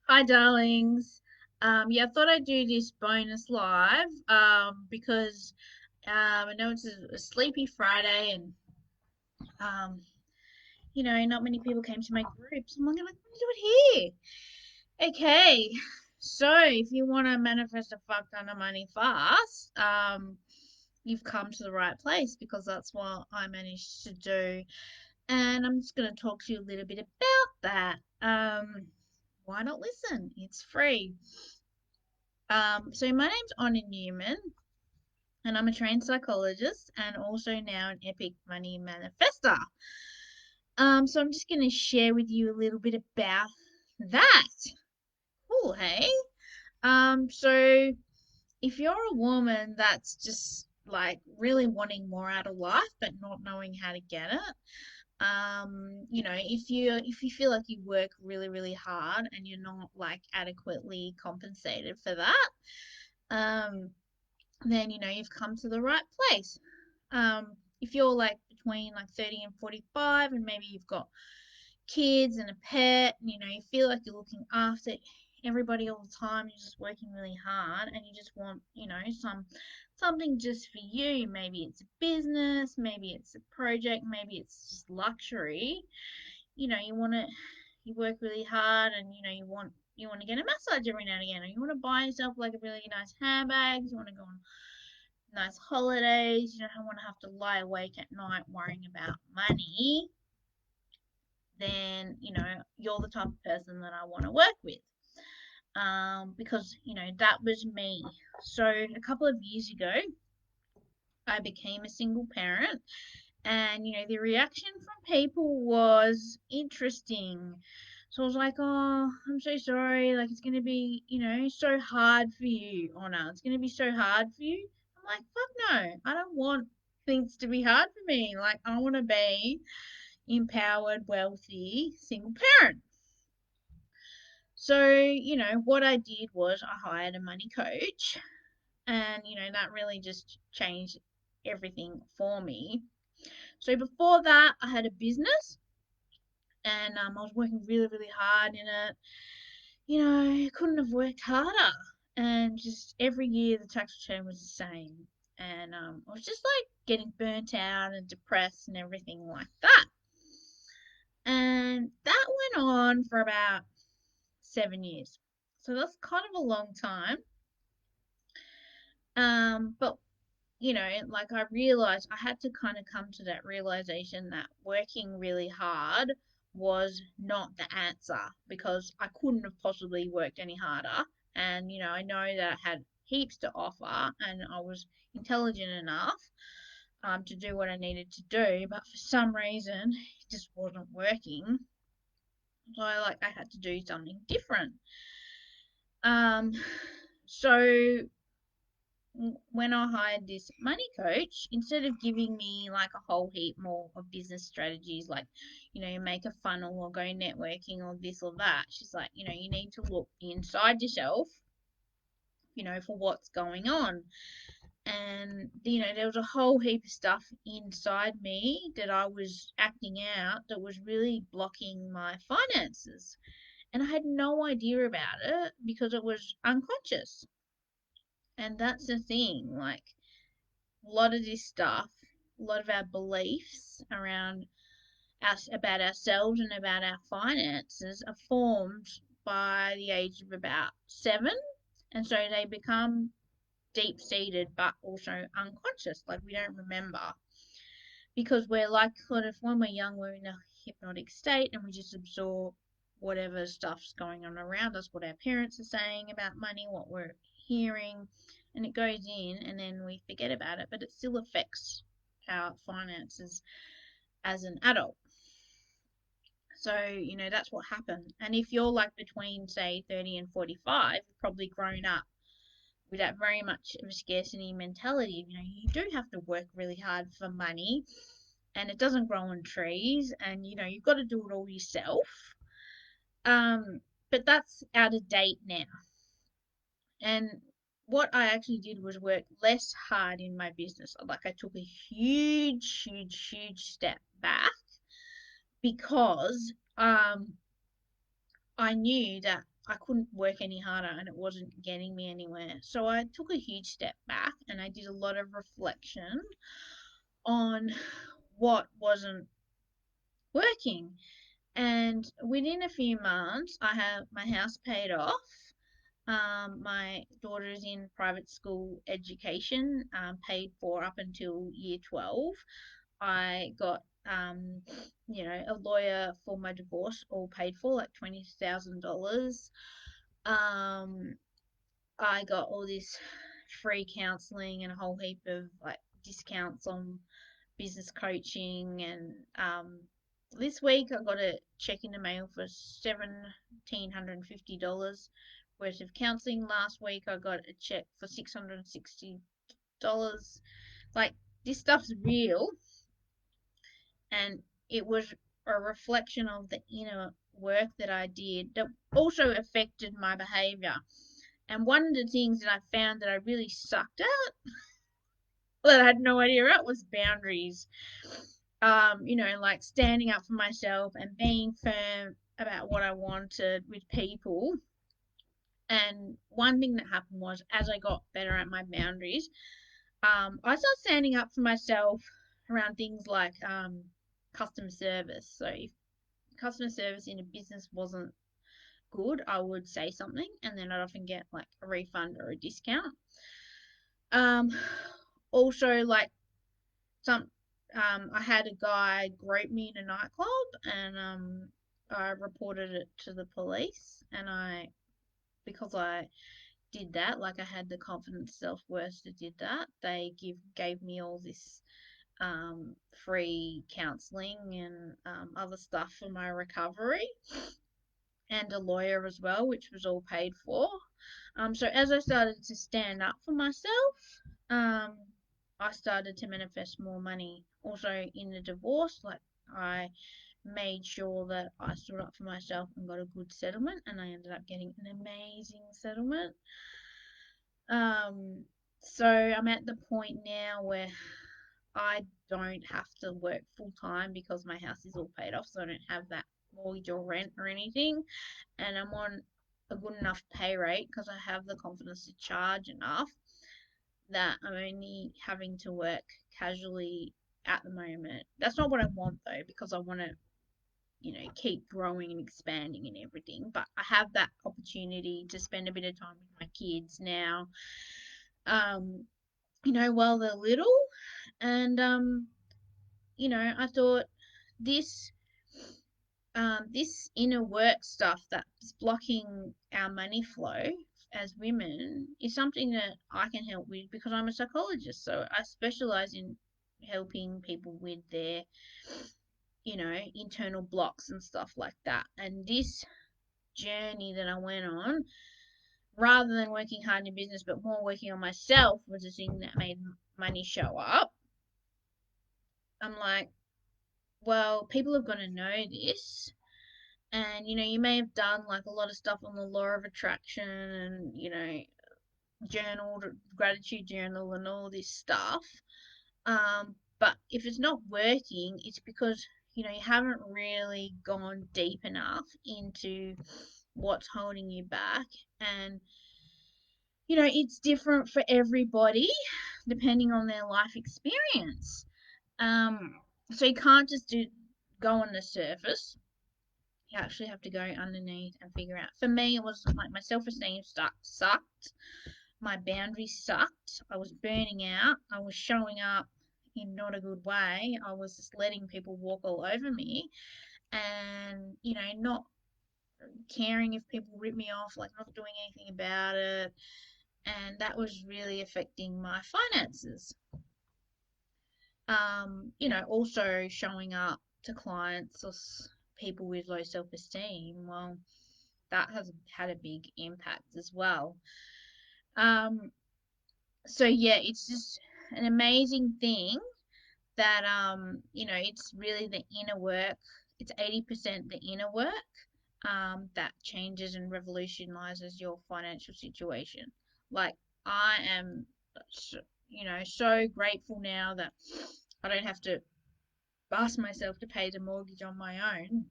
Hi, darlings. I thought I'd do this bonus live because I know it's a sleepy Friday and not many people came to my group, so I'm like, I'm gonna do it here. Okay, so if you want to manifest a fuck ton of money fast, you've come to the right place because that's what I managed to do, and I'm just gonna talk to you a little bit about that. Why not listen? It's free. So my name's Onna Newman, and I'm a trained psychologist and also now an epic money manifester. So I'm just going to share with you a little bit about that. Cool, hey? So if you're a woman that's just like really wanting more out of life but not knowing how to get it, if you feel like you work really, really hard and you're not like adequately compensated for that, um, then you've come to the right place. If you're like between like 30 and 45 and maybe you've got kids and a pet, and you feel like you're looking after everybody all the time, you're just working really hard and you just want, something just for you. Maybe it's a business, maybe it's a project, maybe it's just luxury. You work really hard and you want to get a massage every now and again, or you want to buy yourself like a really nice handbag, you want to go on nice holidays, you don't want to have to lie awake at night worrying about money, then you're the type of person that I want to work with. Because that was me. So a couple of years ago, I became a single parent, and the reaction from people was interesting. So I was like, "Oh, I'm so sorry. Like, it's gonna be, so hard for you, Honor. It's gonna be so hard for you." I'm like, "Fuck no! I don't want things to be hard for me. Like, I want to be empowered, wealthy, single parent." So what I did was I hired a money coach, and that really just changed everything for me. So before that, I had a business, and I was working really, really hard in it. I couldn't have worked harder, and just every year the tax return was the same, and I was just like getting burnt out and depressed and everything like that. And that went on for about 7 years. So that's kind of a long time. But like I realized I had to kind of come to that realization that working really hard was not the answer because I couldn't have possibly worked any harder. And, I know that I had heaps to offer and I was intelligent enough to do what I needed to do, but for some reason it just wasn't working. So I had to do something different. Um, so when I hired this money coach, instead of giving me like a whole heap more of business strategies, like, make a funnel or go networking or this or that, she's like, you need to look inside yourself, for what's going on. And, there was a whole heap of stuff inside me that I was acting out that was really blocking my finances. And I had no idea about it because it was unconscious. And that's the thing, like, a lot of this stuff, a lot of our beliefs around us about ourselves and about our finances are formed by the age of about 7, and so they become deep seated but also unconscious, like we don't remember because we're like sort of when we're young we're in a hypnotic state and we just absorb whatever stuff's going on around us, what our parents are saying about money, what we're hearing, and it goes in and then we forget about it, but it still affects our finances as an adult. So, that's what happened. And if you're like between, say, 30 and 45, you've probably grown up with that very much of a scarcity mentality. You do have to work really hard for money and it doesn't grow on trees, and you've got to do it all yourself. Um, but that's out of date now. And what I actually did was work less hard in my business. Like I took a huge, huge, huge step back because I knew that I couldn't work any harder and it wasn't getting me anywhere. So I took a huge step back and I did a lot of reflection on what wasn't working. And within a few months, I have my house paid off. My daughter is in private school education, paid for up until year 12. I got, a lawyer for my divorce, all paid for, like $20,000. Um, I got all this free counseling and a whole heap of like discounts on business coaching. And this week I got a check in the mail for $1,750 worth of counseling. Last week I got a check for $660. Like, this stuff's real, and it was a reflection of the inner work that I did that also affected my behavior. And one of the things that I found that I really sucked at, that I had no idea about, was boundaries. Like standing up for myself and being firm about what I wanted with people. And one thing that happened was, as I got better at my boundaries, I started standing up for myself around things like customer service. So if customer service in a business wasn't good, I would say something, and then I'd often get like a refund or a discount. Um, Also, like, some I had a guy grope me in a nightclub, and I reported it to the police. And I because I did that, like, I had the confidence, self-worth to did that, they gave me all this free counseling and other stuff for my recovery, and a lawyer as well, which was all paid for. So as I started to stand up for myself, um, I started to manifest more money. Also in the divorce, like, I made sure that I stood up for myself and got a good settlement, and I ended up getting an amazing settlement. Um, so I'm at the point now where I don't have to work full time because my house is all paid off, so I don't have that mortgage or rent or anything, and I'm on a good enough pay rate because I have the confidence to charge enough, that I'm only having to work casually at the moment. That's not what I want though, because I want to, keep growing and expanding and everything. But I have that opportunity to spend a bit of time with my kids now, um, while they're little. And, I thought this this inner work stuff that's blocking our money flow as women is something that I can help with, because I'm a psychologist. So I specialize in helping people with their, internal blocks and stuff like that. And this journey that I went on, rather than working hard in business, but more working on myself, was the thing that made money show up. I'm like, well, people are going to know this. And you may have done like a lot of stuff on the law of attraction, and journaled, gratitude journal and all this stuff. But if it's not working, it's because you haven't really gone deep enough into what's holding you back. And it's different for everybody depending on their life experience. um so you can't just go on the surface. You actually have to go underneath and figure out. For me, it was like my self esteem sucked. My boundaries sucked. I was burning out. I was showing up in not a good way. I was just letting people walk all over me, and not caring if people rip me off, like not doing anything about it. And that was really affecting my finances. Also showing up to clients or people with low self esteem. Well, that has had a big impact as well. Um, so yeah, it's just an amazing thing that it's really the inner work. It's 80% the inner work that changes and revolutionizes your financial situation. Like, I am, so, so grateful now that I don't have to bust myself to pay the mortgage on my own.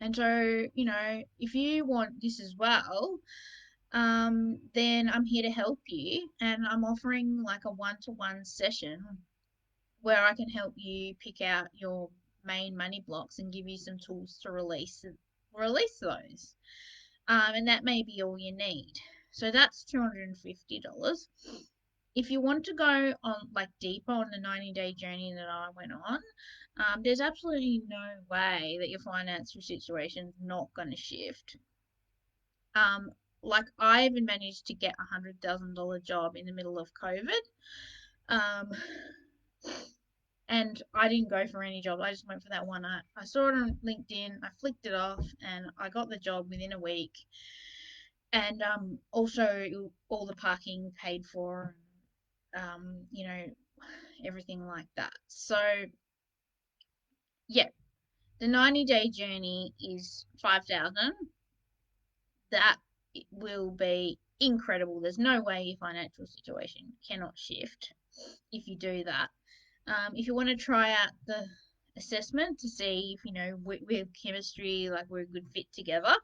And so, if you want this as well, then I'm here to help you. And I'm offering like a one-to-one session where I can help you pick out your main money blocks and give you some tools to release those. And that may be all you need. So that's $250. If you want to go on like deeper on the 90-day journey that I went on, there's absolutely no way that your financial situation's not going to shift. Um, like I even managed to get $100,000 job in the middle of COVID. Um, and I didn't go for any job. I just went for that one. I saw it on LinkedIn. I flicked it off, and I got the job within a week. And also all the parking paid for, everything like that. So yeah, the 90-day journey is 5,000. That will be incredible. There's no way your financial situation cannot shift if you do that. If you want to try out the assessment to see if with chemistry, like we're a good fit together,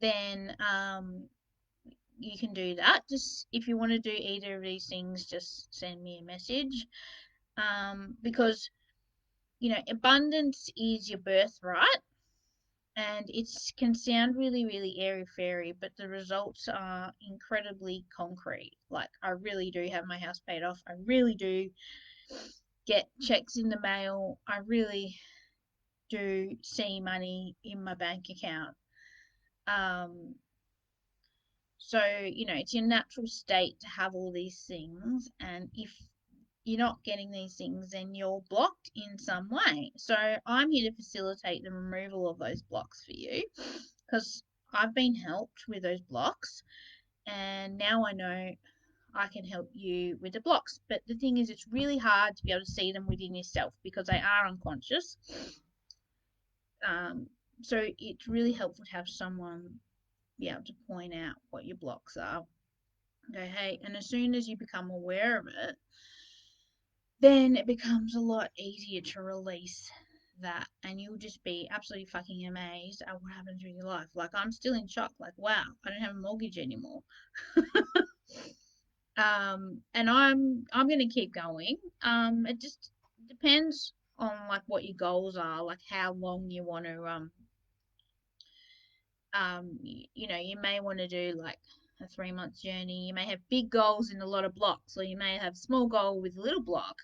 then you can do that. Just if you want to do either of these things, just send me a message. Because abundance is your birthright, and it can sound really, really airy fairy, but the results are incredibly concrete. Like I really do have my house paid off. I really do get checks in the mail. I really do see money in my bank account. Um, so, it's your natural state to have all these things. And if you're not getting these things, then you're blocked in some way. So, I'm here to facilitate the removal of those blocks for you because I've been helped with those blocks. And now I know I can help you with the blocks. But the thing is, it's really hard to be able to see them within yourself because they are unconscious. Um, so it's really helpful to have someone be able to point out what your blocks are. Go, hey, and as soon as you become aware of it, then it becomes a lot easier to release that, and you'll just be absolutely fucking amazed at what happens with your life. Like I'm still in shock. Like wow, I don't have a mortgage anymore. And I'm gonna keep going. It just depends on like what your goals are, like how long you want to you may want to do like a 3 month journey. You may have big goals in a lot of blocks, or you may have small goal with a little block.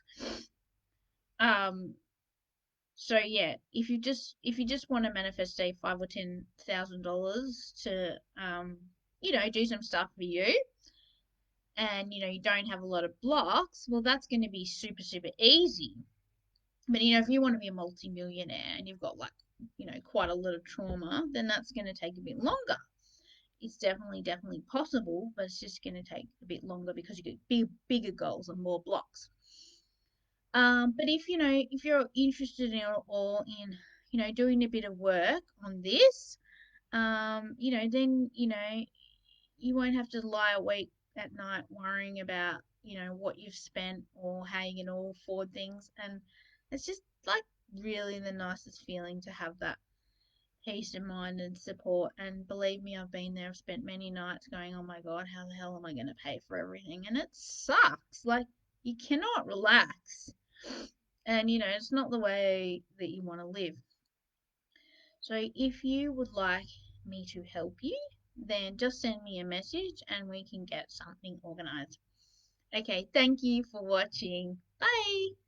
Um, so yeah, if you just want to manifest say $5,000 or $10,000 to do some stuff for you, and you don't have a lot of blocks, well that's going to be super super easy. But if you want to be a multi-millionaire and you've got like quite a lot of trauma, then that's going to take a bit longer. It's definitely possible, but it's just going to take a bit longer because you get bigger goals and more blocks. But if you're interested in or in doing a bit of work on this, then you won't have to lie awake at night worrying about what you've spent or how you're going to afford things, and it's just like really the nicest feeling to have that peace of mind and support. And believe me, I've been there. I've spent many nights going, oh my God, how the hell am I going to pay for everything? And it sucks. Like, you cannot relax. And, it's not the way that you want to live. So, if you would like me to help you, then just send me a message and we can get something organized. Okay, thank you for watching. Bye.